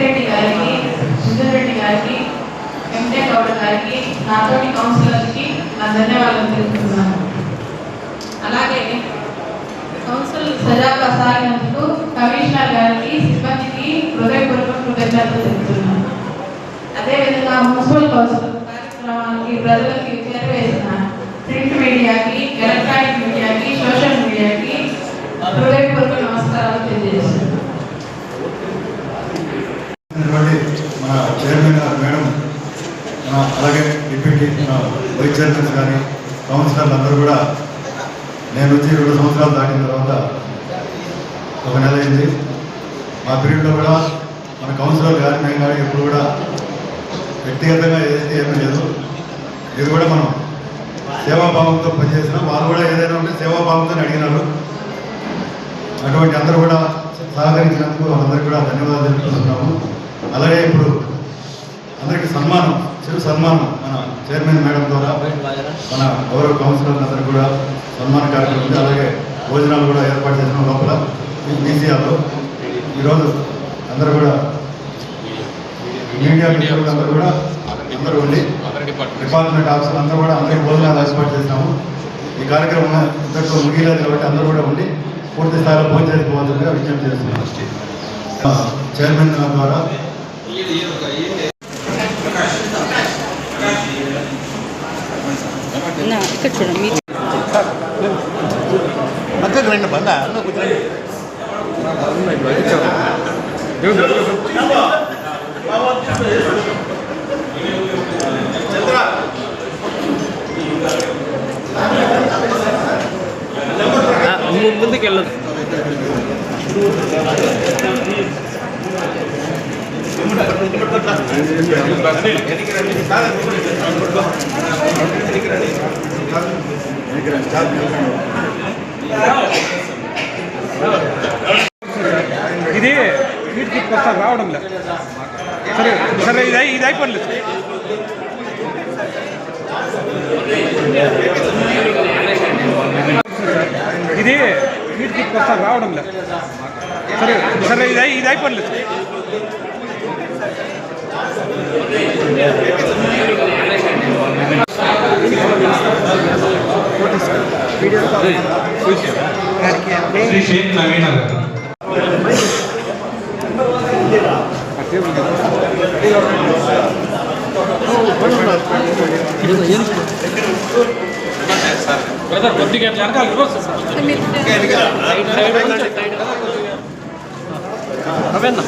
పెద్దిరెడ్డి గారికి, సుందరెడ్డి గారికి, వెంకటే గౌడ గారికి, నాతోటి కౌన్సిలర్కి నా ధన్యవాదాలు తెలుపుతున్నాను. అలాగే కౌన్సిల్ సజావుగా సాగినందుకు కమిషనర్ గారికి, సిబ్బందికి హృదయపూర్వక కృతజ్ఞతలు తెలుపుతున్నాను. అదేవిధంగా మున్సిపల్ కౌన్సిల్ కార్యక్రమానికి ప్రజలకి చేరవేసిన ప్రింట్ మీడియాకి, ఎలక్ట్రానిక్ మీడియాకి, సోషల్ మీడియాకి హృదయపూర్వక నమస్కారాలు తెలియజేస్తున్నాను. మన చైర్మన్ మేడం, అలాగే డిప్యూటీ వైస్ చైర్మన్స్ కానీ కౌన్సిలర్లు అందరూ కూడా నేను వచ్చి 2 సంవత్సరాలు దాటిన తర్వాత 1 నెల అయింది. మా పీరియడ్లో కూడా మన కౌన్సిలర్ కానీ మేము కానీ ఎప్పుడు కూడా వ్యక్తిగతంగా ఏదైతే ఏమీ లేదు. ఇది కూడా మనం సేవాభావంతో పనిచేసినాం. వాళ్ళు కూడా ఏదైనా ఉంటే సేవాభావంతో అడిగినారు. అటువంటి అందరూ కూడా సహకరించినందుకు వాళ్ళందరికీ కూడా ధన్యవాదాలు తెలుపుతున్నాము. అలాగే ఇప్పుడు అందరికీ సన్మానం, చిరు సన్మానం మన చైర్మన్ మేడం ద్వారా మన గౌరవ కౌన్సిలర్లు అందరికీ కూడా సన్మాన కార్యక్రమం ఉంది. అలాగే భోజనాలు కూడా ఏర్పాటు చేసిన లోపల బీసీఆర్లో ఈరోజు అందరూ కూడా మీడియా మిత్రులు అందరూ కూడా అందరూ ఉండి డిపార్ట్మెంట్ ఆఫీసర్లు అందరూ కూడా అందరికీ భోజనాలు ఏర్పాటు చేసినాము. ఈ కార్యక్రమం ఇంతకు ముగిలేదు కాబట్టి అందరూ కూడా ఉండి పూర్తి స్థాయిలో భోజనం చేసుకోవాల్సిందిగా విజ్ఞప్తి చేస్తున్నాం. చైర్మన్ ద్వారా ఇక్కడ చూడండి మధ్యకు రండి బంద ముందుకు వెళ్ళదు. ఇది వీటికి వస్తా రావడం లేదు. సరే సరే ఇది అయిపోలేదు. ఇది వీటికి వస్తా రావడం లేదు. సరే సరే ఇది అయిపోలేదు. శ్రీ షేక్ నవీన్ గారు బ్రదర్ కొద్దిగా అవేనా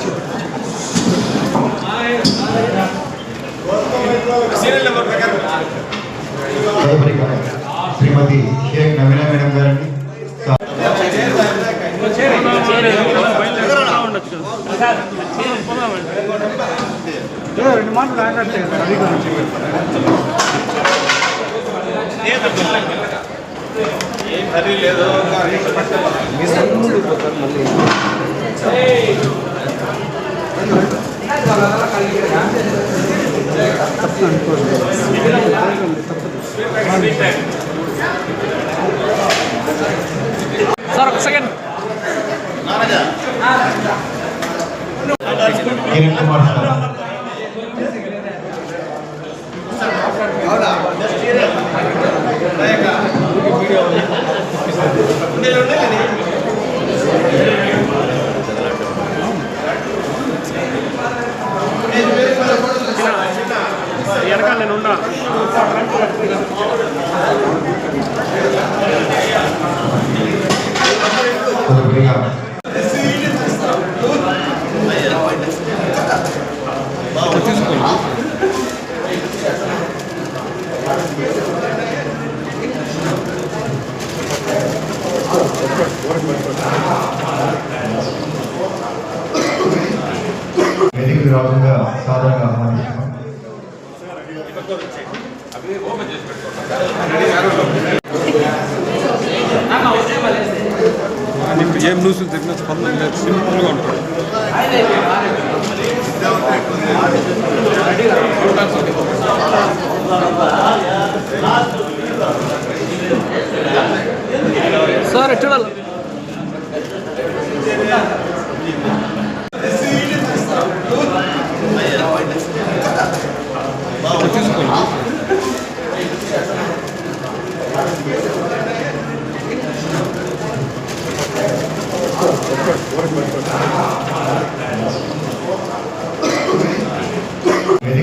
శ్రీమతి షేక్ నవీనా మేడం గారిని రెండు మాటలు లేదు సార్ ఒక సెకండ్. కిరణ్ కుమార్ సార్ వెనకాల నేను ఉన్నా. వేదికకు రాకుండా సాధారణంగా ఆహ్వానిస్తున్నాం. ఏం న్యూస్లు జరిగిన స్పందన లేదు, సింపుల్గా ఉంటుంది. సార్ చూడాలి.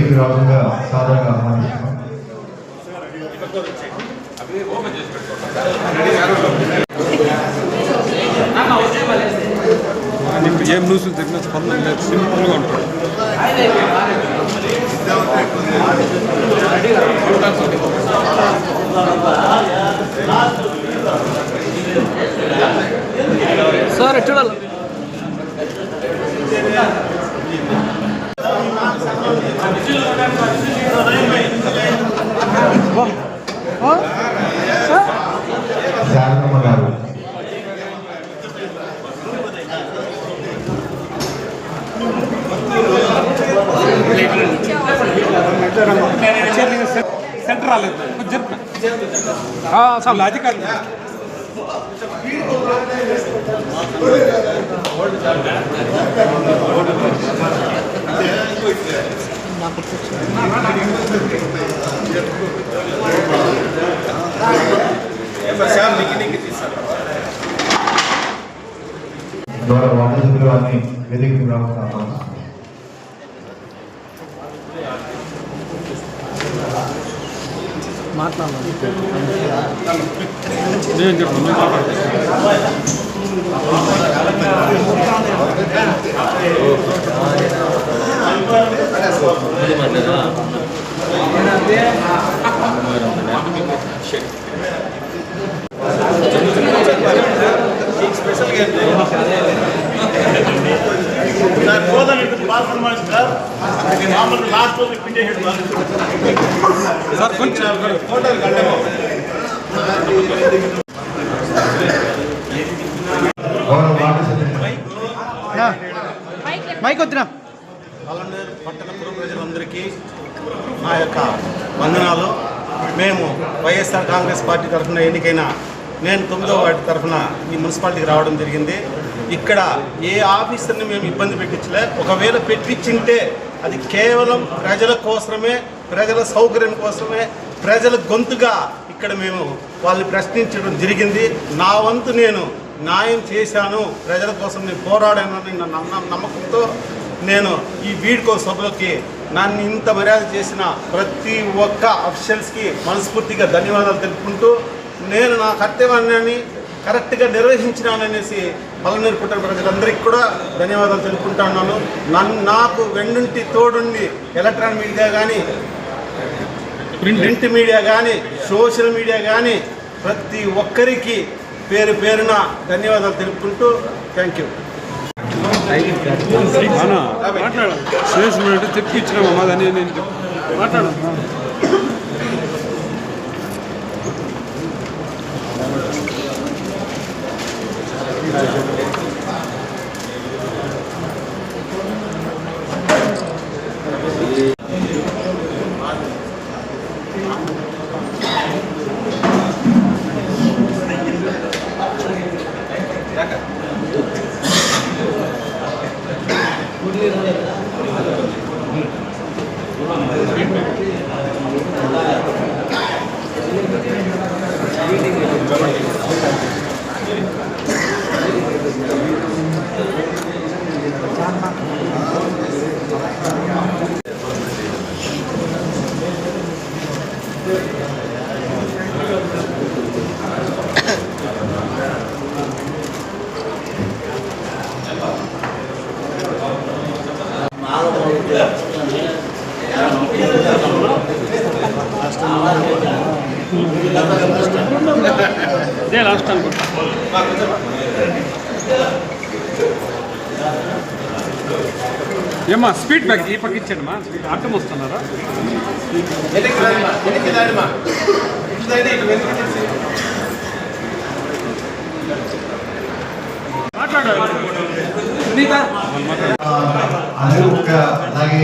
వేదిక రావాల్సిందిగా సాధారణంగా ఆహ్వానిస్తున్నాం. నీకు ఏం న్యూస్లు తగిన స్పందన లేదు, సింపుల్గా ఉంటాడు. సార్ చూడాలి. శారదమ్మ గారు సెంటర్ రాలేదు అసలు అధికారులు ద్వారా వాటర్ సభ్యులు వారిని వేదికకు రావాల్సిన ఆహ్వానిస్తున్నాం. మాట్లాడాలి. నేను చెప్పండి. సార్ కొంచెం మైక్ వద్దునా. పలమనేరు పట్టణ పుర ప్రజలందరికీ నా యొక్క వందనాలు. మేము వైఎస్ఆర్ కాంగ్రెస్ పార్టీ తరఫున ఎన్నికైన నేను 9వ వార్డు తరఫున ఈ మున్సిపాలిటీకి రావడం జరిగింది. ఇక్కడ ఏ ఆఫీసర్ని మేము ఇబ్బంది పెట్టించలే. ఒకవేళ పెట్టించింటే అది కేవలం ప్రజల కోసమే, ప్రజల సౌకర్యం కోసమే, ప్రజల గొంతుగా ఇక్కడ మేము వాళ్ళని ప్రశ్నించడం జరిగింది. నా వంతు నేను న్యాయం చేశాను, ప్రజల కోసం నేను పోరాడానని నమ్మకంతో నేను ఈ వీడ్కో సభలోకి నన్ను ఇంత మర్యాద చేసిన ప్రతి ఒక్క అఫీషియల్స్కి మనస్ఫూర్తిగా ధన్యవాదాలు తెలుపుకుంటూ నేను నా కర్తవ్యాన్ని కరెక్ట్గా నిర్వహించినాననేసి పలమనేరు పుట్టిన ప్రజలందరికీ కూడా ధన్యవాదాలు తెలుపుకుంటున్నాను. నాకు వెన్నుంటి తోడుండి ఎలక్ట్రానిక్ మీడియా కానీ, ప్రింట్ మీడియా కానీ, సోషల్ మీడియా కానీ ప్రతి ఒక్కరికి పేరు పేరున ధన్యవాదాలు తెలుపుకుంటూ థ్యాంక్ యూ. మాట్లాడు చేసినట్టు తెప్పించినామా మాదని నేను మాట్లాడు. ఇదే లాస్ట్ అనుకుంటా. ఏమ్మా స్పీడ్ బ్యాగ్ ఈ పక్క ఇచ్చాడు మా స్పీడ్ అడ్డం వస్తున్నారా? అలాగే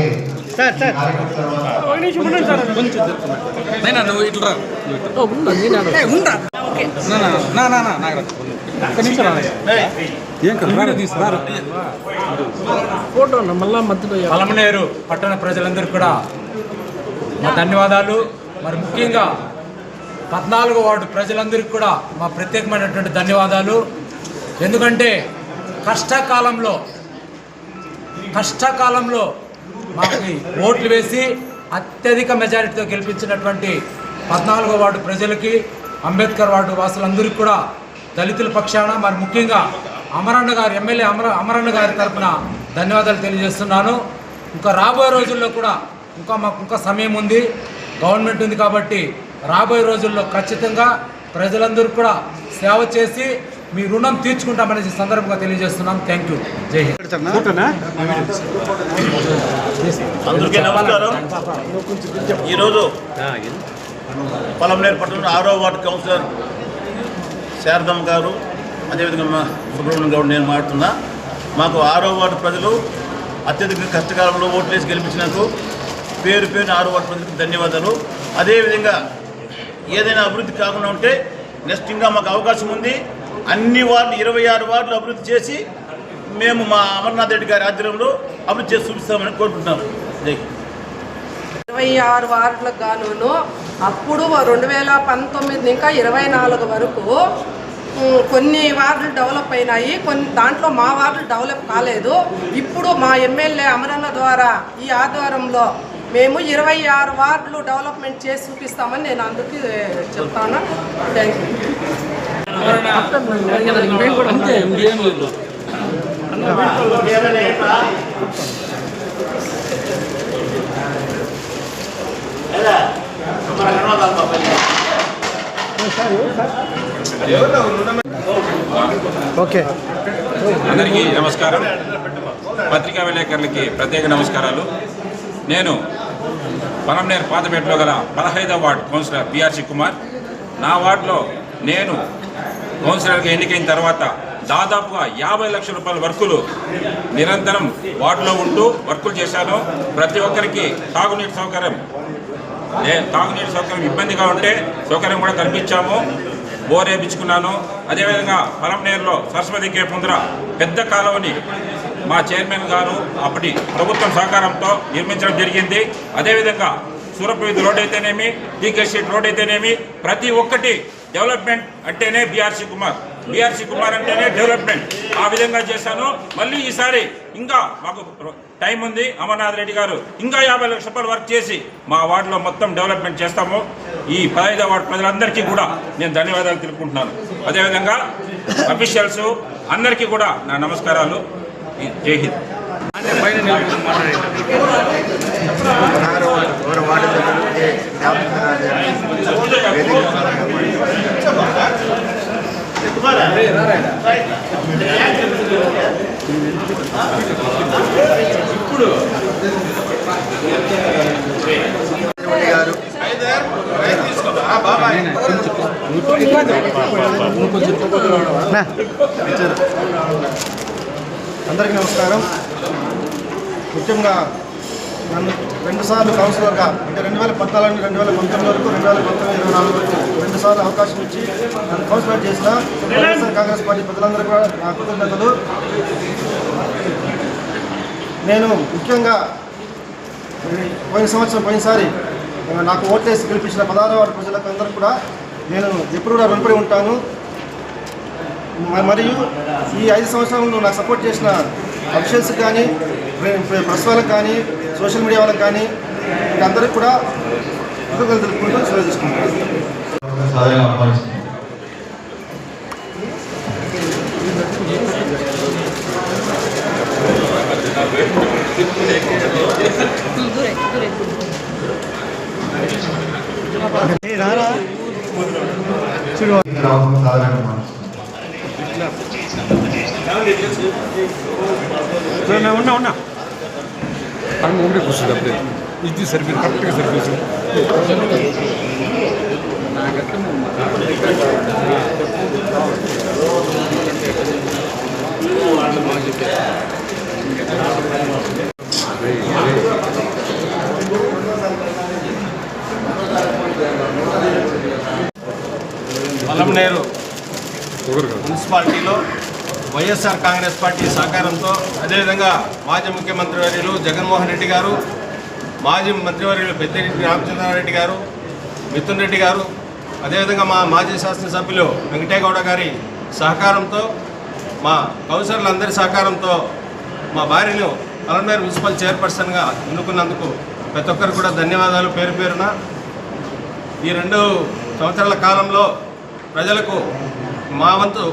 నువ్వు ఇట్లా ఫోటో మళ్ళా మధ్యలో. పలమనేరు పట్టణ ప్రజలందరికీ కూడా మా ధన్యవాదాలు. మరి ముఖ్యంగా 14వ వార్డు ప్రజలందరికీ కూడా మా ప్రత్యేకమైనటువంటి ధన్యవాదాలు. ఎందుకంటే కష్టకాలంలో మాకు ఓట్లు వేసి అత్యధిక మెజారిటీతో గెలిపించినటువంటి 14వ వార్డు ప్రజలకి, అంబేద్కర్ వార్డు వాసులందరికీ కూడా దళితుల పక్షాన మరి ముఖ్యంగా అమరన్న గారు ఎమ్మెల్యే అమరన్న గారి తరఫున ధన్యవాదాలు తెలియజేస్తున్నాను. ఇంకా రాబోయే రోజుల్లో కూడా మాకు ఇంకా సమయం ఉంది, గవర్నమెంట్ ఉంది కాబట్టి రాబోయే రోజుల్లో ఖచ్చితంగా ప్రజలందరూ కూడా సేవ చేసి మీ రుణం తీర్చుకుంటామనే సందర్భంగా తెలియజేస్తున్నాం. Thank you. జై హింద్. అందరికీ నమస్కారం. ఈరోజు పొలంనేరు పట్టణంలో 6వ వార్డు కౌన్సిలర్ శారదమ్మ గారు, అదేవిధంగా సుబ్రహ్మణ్యం గౌడ్ నేను మాట్లాడుతున్నా. మాకు 6వ వార్డు ప్రజలు అత్యధిక కష్టకాలంలో ఓట్లేసి గెలిపించినందుకు పేరు 6వ వార్డు ప్రజలకు ధన్యవాదాలు. అదేవిధంగా ఏదైనా అభివృద్ధి కాకుండా ఉంటే నెక్స్ట్ ఇంకా మాకు అవకాశం ఉంది. అన్ని వార్డులు 26 వార్డులు అభివృద్ధి చేసి మేము మా అమర్నాథ్ రెడ్డి గారి ఆధ్వర్యంలో అభివృద్ధి చేసి చూపిస్తామని కోరుకుంటున్నాం. జై 26 వార్డులకు గాను అప్పుడు 2019 ఇంకా 24 వరకు కొన్ని వార్డులు డెవలప్ అయినాయి, కొన్ని దాంట్లో మా వార్డులు డెవలప్ కాలేదు. ఇప్పుడు మా ఎమ్మెల్యే అమరన్న ద్వారా ఈ ఆధ్వర్యంలో మేము 26 వార్డులు డెవలప్మెంట్ చేసి చూపిస్తామని నేను అందుకు చెప్తాను. Thank you. ఓకే, అందరికీ నమస్కారం. పత్రికా విలేకరులకి ప్రత్యేక నమస్కారాలు. నేను పొలంనేరు పాతపేటలో గల 15వ వార్డు కౌన్సిలర్ పిఆర్సి కుమార్. నా వార్డులో నేను కౌన్సిలర్గా ఎన్నికైన తర్వాత దాదాపుగా 50 లక్షల రూపాయల వర్కులు నిరంతరం వార్డులో ఉంటూ వర్కులు చేశాను. ప్రతి ఒక్కరికి తాగునీటి సౌకర్యం ఇబ్బందిగా ఉంటే సౌకర్యం కూడా కల్పించాము. బోర్ వేయించుకున్నాను. అదేవిధంగా పొలంనేరులో సరస్వతి కేఫ్ ముందర పెద్ద కాలువని మా చైర్మన్ గారు అప్పటి ప్రభుత్వం సహకారంతో నిర్మించడం జరిగింది. అదేవిధంగా సూరపవీధి రోడ్ అయితేనేమి, టీకే స్ట్రీట్ రోడ్ అయితేనేమి, ప్రతి ఒక్కటి డెవలప్మెంట్ అంటేనే బీఆర్సీ కుమార్ అంటేనే డెవలప్మెంట్. ఆ విధంగా చేశాను. మళ్ళీ ఈసారి ఇంకా మాకు టైం ఉంది. అమర్నాథ్ రెడ్డి గారు ఇంకా 50 లక్షల రూపాయలు వర్క్ చేసి మా వార్డులో మొత్తం డెవలప్మెంట్ చేస్తాము. ఈ 15వ వార్డు ప్రజలందరికీ కూడా నేను ధన్యవాదాలు తెలుపుకుంటున్నాను. అదేవిధంగా అఫీషియల్స్ అందరికీ కూడా నా నమస్కారాలు. జై హింద్. ఇప్పుడు అందరికీ నమస్కారం. ముఖ్యంగా నన్ను 2 సార్లు కౌన్సిలర్గా అంటే 2014 2019 వరకు 2019-24 వరకు 2 సార్లు అవకాశం ఇచ్చి నన్ను కౌన్సిలర్ చేసిన వైఎస్ఆర్ కాంగ్రెస్ పార్టీ ప్రజలందరూ కూడా నా కృతజ్ఞతలు. నేను ముఖ్యంగా పోయినసారి నాకు ఓట్లేసి గెలిపించిన 16వ వార్డు ప్రజలకు అందరూ కూడా నేను ఎప్పుడు కూడా రుణపడి ఉంటాను. మరియు ఈ 5 సంవత్సరాలు నాకు సపోర్ట్ చేసిన అఫీషియల్స్ కానీ, ప్రెస్ వాళ్ళకి కానీ, సోషల్ మీడియా వాళ్ళకి కానీ అందరికీ కూడా కృతజ్ఞతలు తెలుపుకుంటూ సెలవు తీసుకుంటున్నాను. ఉన్నా అన్న ఉండే కూర్చుంది అప్పుడే ఇది సర్వీస్ కరెక్ట్గా సర్వీస్ పొలంనేరు మున్సిపాలిటీలో వైఎస్ఆర్ కాంగ్రెస్ పార్టీ సహకారంతో, అదేవిధంగా మాజీ ముఖ్యమంత్రి వర్యులు జగన్మోహన్ రెడ్డి గారు, మాజీ మంత్రివర్యులు పెద్దిరెడ్డి రామచంద్రారెడ్డి గారు, మిథున్ రెడ్డి గారు, అదేవిధంగా మా మాజీ శాసనసభ్యులు వెంకటేగౌడ గారి సహకారంతో, మా కౌన్సిలర్లందరి సహకారంతో మా భార్యను పొలంనేరు మున్సిపల్ చైర్పర్సన్గా ఎన్నుకున్నందుకు ప్రతి ఒక్కరు కూడా ధన్యవాదాలు పేరు పేరున. ఈ 2 సంవత్సరాల కాలంలో ప్రజలకు మా వంతు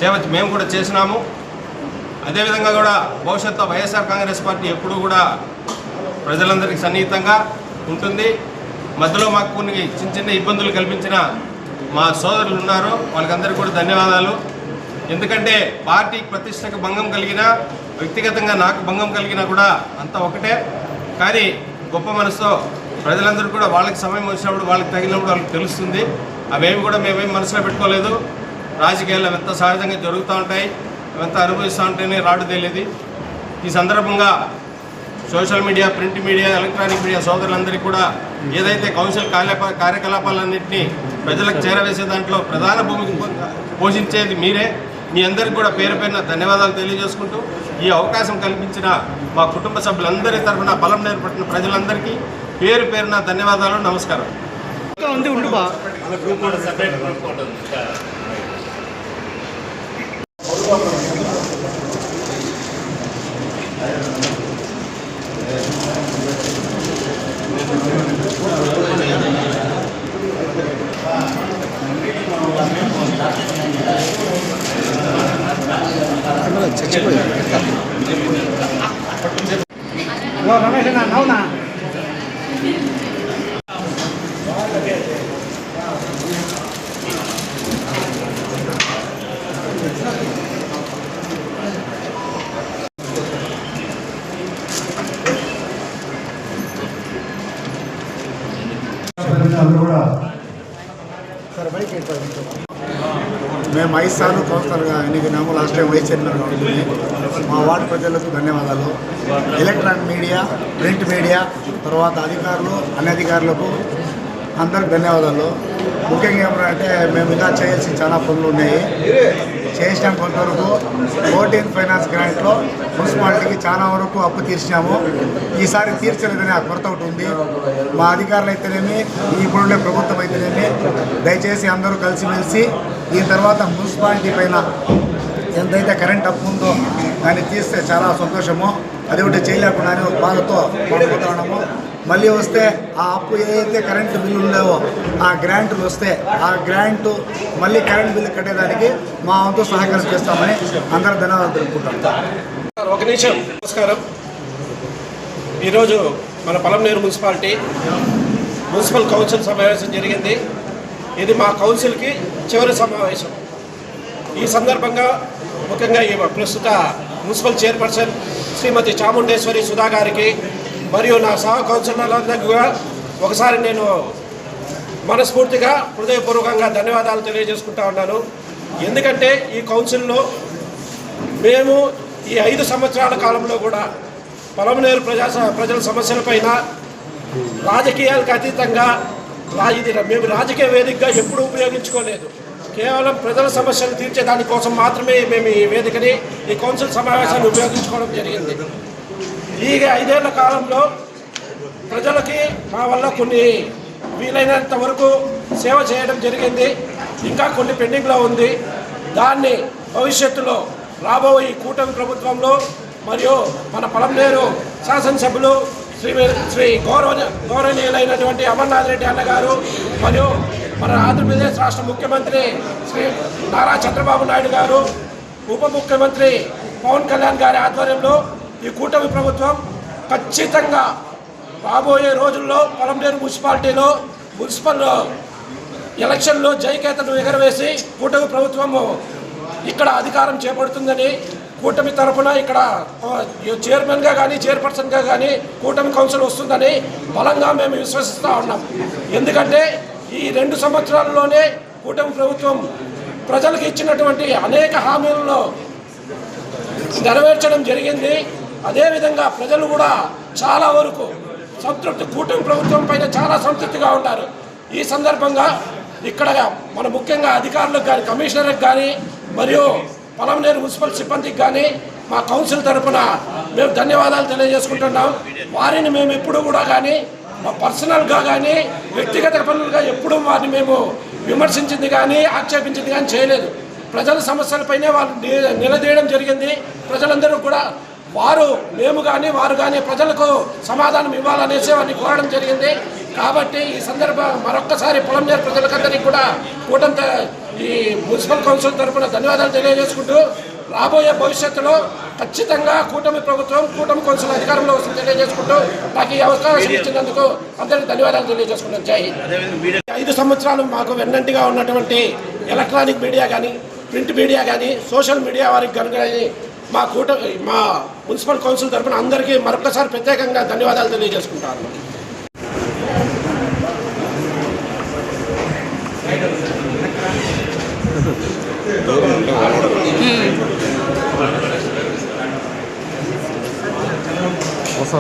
సేవ మేము కూడా చేసినాము. అదేవిధంగా కూడా భవిష్యత్తులో వైఎస్ఆర్ కాంగ్రెస్ పార్టీ ఎప్పుడూ కూడా ప్రజలందరికీ సన్నిహితంగా ఉంటుంది. మధ్యలో మాకు కొన్ని చిన్న ఇబ్బందులు కల్పించిన మా సోదరులు ఉన్నారు, వాళ్ళకందరికీ కూడా ధన్యవాదాలు. ఎందుకంటే పార్టీకి ప్రతిష్టకు భంగం కలిగినా, వ్యక్తిగతంగా నాకు భంగం కలిగినా కూడా అంతా ఒకటే. కానీ గొప్ప మనసుతో ప్రజలందరూ కూడా వాళ్ళకి సమయం వచ్చినప్పుడు, వాళ్ళకి తగిలినప్పుడు వాళ్ళకి తెలుస్తుంది. అవేమి కూడా మేమేమి మనసులో పెట్టుకోలేదు. రాజకీయాలు ఎంత సహజంగా జరుగుతూ ఉంటాయి, ఎంత అనుభవిస్తూ ఉంటేనే రాడు తేలేది. ఈ సందర్భంగా social media, print media, electronic media సోదరులందరికీ కూడా ఏదైతే కౌన్సిల్ కార్యకలాపాలన్నింటినీ ప్రజలకు చేరవేసే దాంట్లో ప్రధాన భూమికి పోషించేది మీరే. మీ అందరికీ కూడా పేరు పేరున ధన్యవాదాలు తెలియజేసుకుంటూ, ఈ అవకాశం కల్పించిన మా కుటుంబ సభ్యులందరి తరఫున పలంనేరు పట్టిన ప్రజలందరికీ పేరు పేరున ధన్యవాదాలు, నమస్కారం. మేము 5 సార్లు కౌన్సిలర్గా ఎన్నికైనాము. లాస్ట్ టైం వైస్ చైర్మన్గా ఉంటుంది. మా వార్డు ప్రజలకు ధన్యవాదాలు. ఎలక్ట్రానిక్ మీడియా, ప్రింట్ మీడియా, తర్వాత అధికారులు, అనధికారులకు అందరికి ధన్యవాదాలు. ముఖ్యంగా ఏమంటే మేము ఇంకా చేయాల్సిన చాలా పనులు ఉన్నాయి. చేసినాం కొంతవరకు. 14 ఫైనాన్స్ గ్రాంట్లో మున్సిపాలిటీకి చాలా వరకు అప్పు తీర్చినాము. ఈసారి తీర్చలేదని ఆ కొరత ఒకటి ఉంది. మా అధికారులు అయితేనేమి, ఇప్పుడుండే ప్రభుత్వం అయితేనేమి, దయచేసి అందరూ కలిసిమెలిసి దీని తర్వాత మున్సిపాలిటీ పైన ఎంతైతే కరెంట్ అప్పు ఉందో దాన్ని తీస్తే చాలా సంతోషము. అది ఒకటి చేయలేకుండానే ఒక బాధతో పడిపోతున్నాము. మళ్ళీ వస్తే ఆ అప్పు ఏదైతే కరెంటు బిల్లు ఉండేవో ఆ గ్రాంట్లు వస్తే ఆ గ్రాంటు మళ్ళీ కరెంట్ బిల్లు కట్టేదానికి మా వంతు సహకారం చేస్తామని అందరూ ధన్యవాదాలు తెలుపుకుంటాం. ఒక నిమిషం. నమస్కారం. ఈరోజు మన పలంనేరు మున్సిపల్ కౌన్సిల్ సమావేశం జరిగింది. ఇది మా కౌన్సిల్కి చివరి సమావేశం. ఈ సందర్భంగా ముఖ్యంగా ఈ ప్రస్తుత మున్సిపల్ చైర్పర్సన్ శ్రీమతి చాముండేశ్వరి సుధా గారికి మరియు నా సహ కౌన్సిలర్లందరికీ కూడా ఒకసారి నేను మనస్ఫూర్తిగా హృదయపూర్వకంగా ధన్యవాదాలు తెలియజేసుకుంటా ఉన్నాను. ఎందుకంటే ఈ కౌన్సిల్లో మేము ఈ 5 సంవత్సరాల కాలంలో కూడా పలమనేరు ప్రజల సమస్యలపైన రాజకీయాలకు అతీతంగా మేము రాజకీయ వేదికగా ఎప్పుడూ ఉపయోగించుకోలేదు. కేవలం ప్రజల సమస్యలు తీర్చే దానికోసం మాత్రమే మేము ఈ వేదికని, ఈ కౌన్సిల్ సమావేశాన్ని ఉపయోగించుకోవడం జరిగింది. ఈ 5 ఏళ్ల కాలంలో ప్రజలకి మా వల్ల కొన్ని వీలైనంత వరకు సేవ చేయడం జరిగింది. ఇంకా కొన్ని పెండింగ్లో ఉంది. దాన్ని భవిష్యత్తులో రాబోయే ఈ కూటమి ప్రభుత్వంలో మరియు మన పలంనేరు శాసనసభ్యులు శ్రీ గౌరవనీయులైనటువంటి అమర్నాథ్ రెడ్డి అన్నగారు మరియు మన ఆంధ్రప్రదేశ్ రాష్ట్ర ముఖ్యమంత్రి శ్రీ నారా చంద్రబాబు నాయుడు గారు, ఉప ముఖ్యమంత్రి పవన్ కళ్యాణ్ గారి ఆధ్వర్యంలో ఈ కూటమి ప్రభుత్వం ఖచ్చితంగా రాబోయే రోజుల్లో పలంనేరు మున్సిపాలిటీలో మున్సిపల్ ఎలక్షన్లో జయకేతను ఎగరవేసి కూటమి ప్రభుత్వము ఇక్కడ అధికారం చేపడుతుందని, కూటమి తరఫున ఇక్కడ చైర్మన్గా కానీ చైర్పర్సన్గా కానీ కూటమి కౌన్సిల్ వస్తుందని బలంగా మేము విశ్వసిస్తూ ఉన్నాం. ఎందుకంటే ఈ 2 సంవత్సరాల్లోనే కూటమి ప్రభుత్వం ప్రజలకు ఇచ్చినటువంటి అనేక హామీలను నెరవేర్చడం జరిగింది. అదేవిధంగా ప్రజలు కూడా చాలా వరకు కూటమి ప్రభుత్వం పైన చాలా సంతృప్తిగా ఉన్నారు. ఈ సందర్భంగా ఇక్కడ మన ముఖ్యంగా అధికారులకు కానీ, కమిషనర్కి కానీ మరియు పలంనేరు మున్సిపల్ సిబ్బందికి కానీ మా కౌన్సిల్ తరఫున మేము ధన్యవాదాలు తెలియజేసుకుంటున్నాం. వారిని మేము ఎప్పుడూ కూడా కానీ మా పర్సనల్గా కానీ వ్యక్తిగత పనులుగా ఎప్పుడూ వారిని మేము విమర్శించింది కానీ ఆక్షేపించింది కానీ చేయలేదు. ప్రజల సమస్యలపైనే వాళ్ళు నిలదీయడం జరిగింది. ప్రజలందరూ కూడా మేము కానీ వారు కానీ ప్రజలకు సమాధానం ఇవ్వాలనేసి వారిని కోరడం జరిగింది. కాబట్టి ఈ సందర్భం మరొక్కసారి పొలంనేరు ప్రజలకందరికీ కూడా కూటమి ఈ మున్సిపల్ కౌన్సిల్ తరఫున ధన్యవాదాలు తెలియజేసుకుంటూ రాబోయే భవిష్యత్తులో ఖచ్చితంగా కూటమి ప్రభుత్వం కూటమి కౌన్సిల్ అధికారంలో వస్తుంది తెలియజేసుకుంటూ నాకు ఈ అవకాశం ఇచ్చినందుకు అందరికీ ధన్యవాదాలు తెలియజేసుకుంటాను. జై హింద్. 5 సంవత్సరాలు మాకు వెన్నంటిగా ఉన్నటువంటి ఎలక్ట్రానిక్ మీడియా కానీ ప్రింట్ మీడియా కానీ సోషల్ మీడియా వారికి కనుక మా మున్సిపల్ కౌన్సిల్ తరఫున అందరికీ మరొకసారి ప్రత్యేకంగా ధన్యవాదాలు తెలియజేసుకుంటాను. వస్తా